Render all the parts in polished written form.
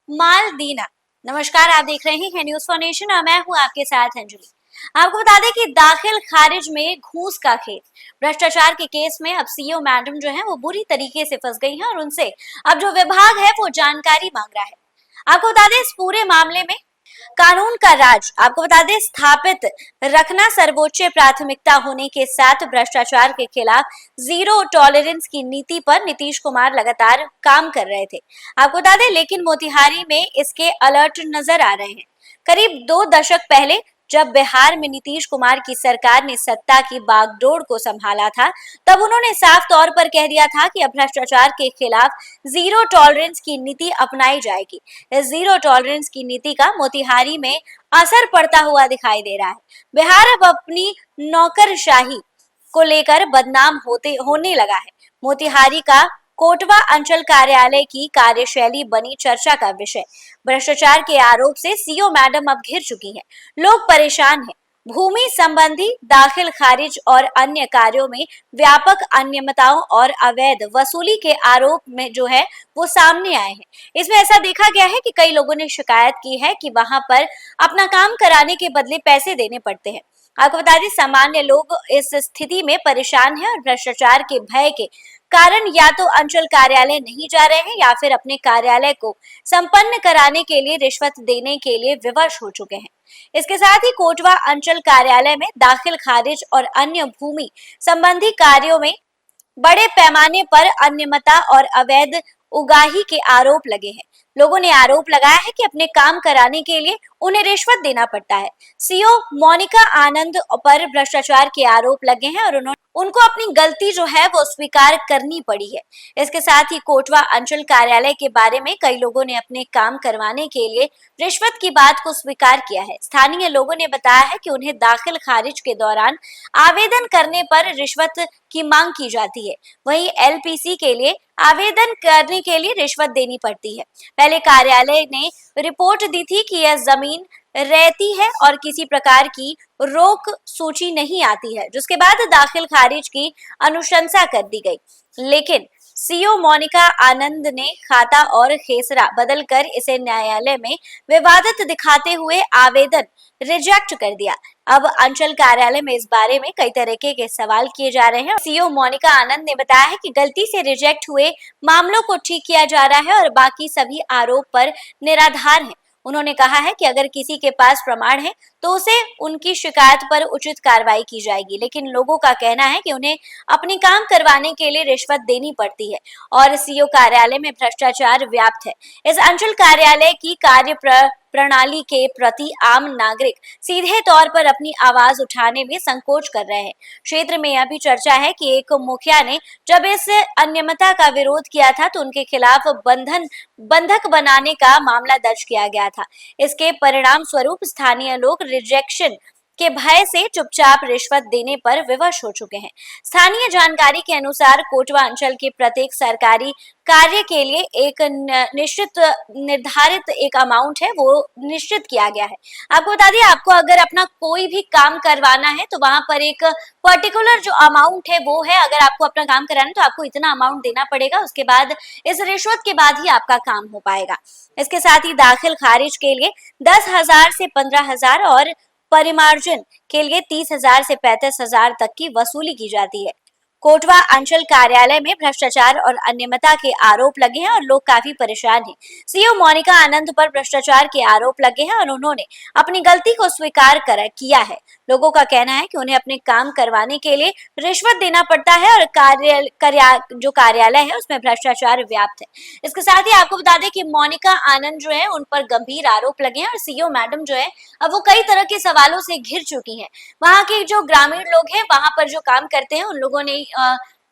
मालदीना। नमस्कार, आप देख रहे हैं न्यूज फॉर नेशन और मैं हूं आपके साथ अंजलि। आपको बता दें कि दाखिल खारिज में घूस का खेल, भ्रष्टाचार के केस में अब सीईओ मैडम जो है वो बुरी तरीके से फंस गई हैं और उनसे अब जो विभाग है वो जानकारी मांग रहा है। आपको बता दें इस पूरे मामले में कानून का राज आपको बता दें स्थापित रखना सर्वोच्च प्राथमिकता होने के साथ भ्रष्टाचार के खिलाफ जीरो टॉलरेंस की नीति पर नीतीश कुमार लगातार काम कर रहे थे। आपको बता दें लेकिन मोतिहारी में इसके अलर्ट नजर आ रहे हैं। करीब 2 दशक पहले जब बिहार में नीतीश कुमार की सरकार ने सत्ता की बागडोर को संभाला था, तब उन्होंने साफ तौर पर कह दिया था कि अब भ्रष्टाचार के खिलाफ जीरो टॉलरेंस की नीति अपनाई जाएगी। इस जीरो टॉलरेंस की नीति का मोतिहारी में असर पड़ता हुआ दिखाई दे रहा है। बिहार अब अपनी नौकरशाही को लेकर बदनाम होने लगा है। मोतिहारी का कोटवा अंचल कार्यालय की कार्यशैली बनी चर्चा का विषय। भ्रष्टाचार के आरोप से सीईओ मैडम अब घिर चुकी हैं। लोग परेशान हैं। भूमि संबंधी दाखिल खारिज और अन्य कार्यों में व्यापक अनियमितताओं और अवैध वसूली के आरोप में जो है वो सामने आए हैं। इसमें ऐसा देखा गया है कि कई लोगों ने शिकायत की है कि वहां पर अपना काम कराने के बदले पैसे देने पड़ते हैं। आपको बता दें सामान्य लोग इस स्थिति में परेशान हैं और भ्रष्टाचार के भय के कारण या तो अंचल कार्यालय नहीं जा रहे हैं या फिर अपने कार्यालय को संपन्न कराने के लिए रिश्वत देने के लिए विवश हो चुके हैं। इसके साथ ही कोटवा अंचल कार्यालय में दाखिल खारिज और अन्य भूमि संबंधी कार्यों में बड़े पैमाने पर अनियमितता और अवैध उगाही के आरोप लगे हैं। लोगों ने आरोप लगाया है कि अपने काम कराने के लिए उन्हें रिश्वत देना पड़ता है। सीईओ मोनिका आनंद पर भ्रष्टाचार के आरोप लगे हैं और उनको अपनी गलती जो है वो स्वीकार करनी पड़ी है। इसके साथ ही कोटवा अंचल कार्यालय के बारे में कई लोगों ने अपने काम करवाने के लिए रिश्वत की बात को स्वीकार किया है। स्थानीय लोगों ने बताया है कि उन्हें दाखिल खारिज के दौरान आवेदन करने पर रिश्वत की मांग की जाती है। वहीं एलपीसी के लिए आवेदन करने के लिए रिश्वत देनी पड़ती है। पहले कार्यालय ने रिपोर्ट दी थी कि यह जमीन रहती है और किसी प्रकार की रोक सूची नहीं आती है, जिसके बाद दाखिल खारिज की अनुशंसा कर दी गई। लेकिन सीईओ मोनिका आनंद ने खाता और खेसरा बदलकर इसे न्यायालय में विवादित दिखाते हुए आवेदन रिजेक्ट कर दिया। अब अंचल कार्यालय में इस बारे में कई तरीके के सवाल किए जा रहे हैं। सीईओ मोनिका आनंद ने बताया है कि गलती से रिजेक्ट हुए मामलों को ठीक किया जा रहा है और बाकी सभी आरोप पर निराधार हैं। उन्होंने कहा है कि अगर किसी के पास प्रमाण है तो उसे उनकी शिकायत पर उचित कार्रवाई की जाएगी, लेकिन लोगों का कहना है कि उन्हें अपने काम करवाने के लिए रिश्वत देनी पड़ती है और सीईओ कार्यालय में भ्रष्टाचार व्याप्त है। इस अंचल कार्यालय की प्रणाली के प्रति आम नागरिक सीधे तौर पर अपनी आवाज उठाने में संकोच कर रहे हैं। क्षेत्र में यह भी चर्चा है कि एक मुखिया ने जब इस अनियमितता का विरोध किया था तो उनके खिलाफ बंधक बनाने का मामला दर्ज किया गया था। इसके परिणाम स्वरूप स्थानीय लोग रिजेक्शन के भय से चुपचाप रिश्वत देने पर विवश हो चुके हैं। स्थानीय जानकारी के अनुसार कोटवा अंचल के प्रत्येक सरकारी कार्य के लिए एक निश्चित निर्धारित एक अमाउंट है वो निश्चित किया गया है। आपको बता दें आपको अगर अपना कोई भी काम करवाना है तो वहां पर एक पर्टिकुलर जो अमाउंट है वो है। अगर आपको अपना काम कराना है तो आपको इतना अमाउंट देना पड़ेगा, उसके बाद इस रिश्वत के बाद ही आपका काम हो पाएगा। इसके साथ ही दाखिल खारिज के लिए 10,000 से 15,000 और परिमार्जन के लिए 30,000 से 35,000 तक की वसूली की जाती है। कोटवा अंचल कार्यालय में भ्रष्टाचार और अनियमितता के आरोप लगे हैं और लोग काफी परेशान हैं। सीईओ मोनिका आनंद पर भ्रष्टाचार के आरोप लगे हैं और उन्होंने अपनी गलती को स्वीकार किया है। लोगों का कहना है कि उन्हें अपने काम करवाने के लिए रिश्वत देना पड़ता है और जो कार्यालय है उसमें भ्रष्टाचार व्याप्त है। इसके साथ ही आपको बता दें कि मोनिका आनंद जो है उन पर गंभीर आरोप लगे हैं और सीईओ मैडम जो है अब वो कई तरह के सवालों से घिर चुकी हैं। वहां के जो ग्रामीण लोग हैं वहां पर जो काम करते हैं उन लोगों ने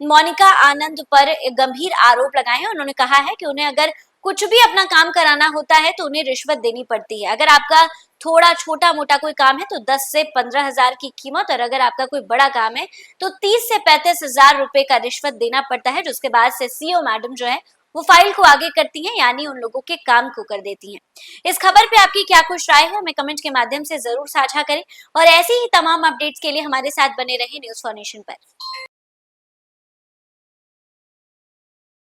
मोनिका आनंद पर गंभीर आरोप लगाए हैं। उन्होंने कहा है कि उन्हें अगर कुछ भी अपना काम कराना होता है तो उन्हें रिश्वत देनी पड़ती है। अगर आपका थोड़ा छोटा मोटा कोई काम है तो 10 से 15,000 की कीमत, और अगर आपका कोई बड़ा काम है तो 30 से 35,000 रुपए का रिश्वत देना पड़ता है, जिसके बाद से सीईओ मैडम जो है वो फाइल को आगे करती हैं, यानी उन लोगों के काम को कर देती हैं। इस खबर पे आपकी क्या कुछ राय है हमें कमेंट के माध्यम से जरूर साझा करें और ऐसी ही तमाम अपडेट्स के लिए हमारे साथ बने रहिए न्यूज फॉर नेशन पर।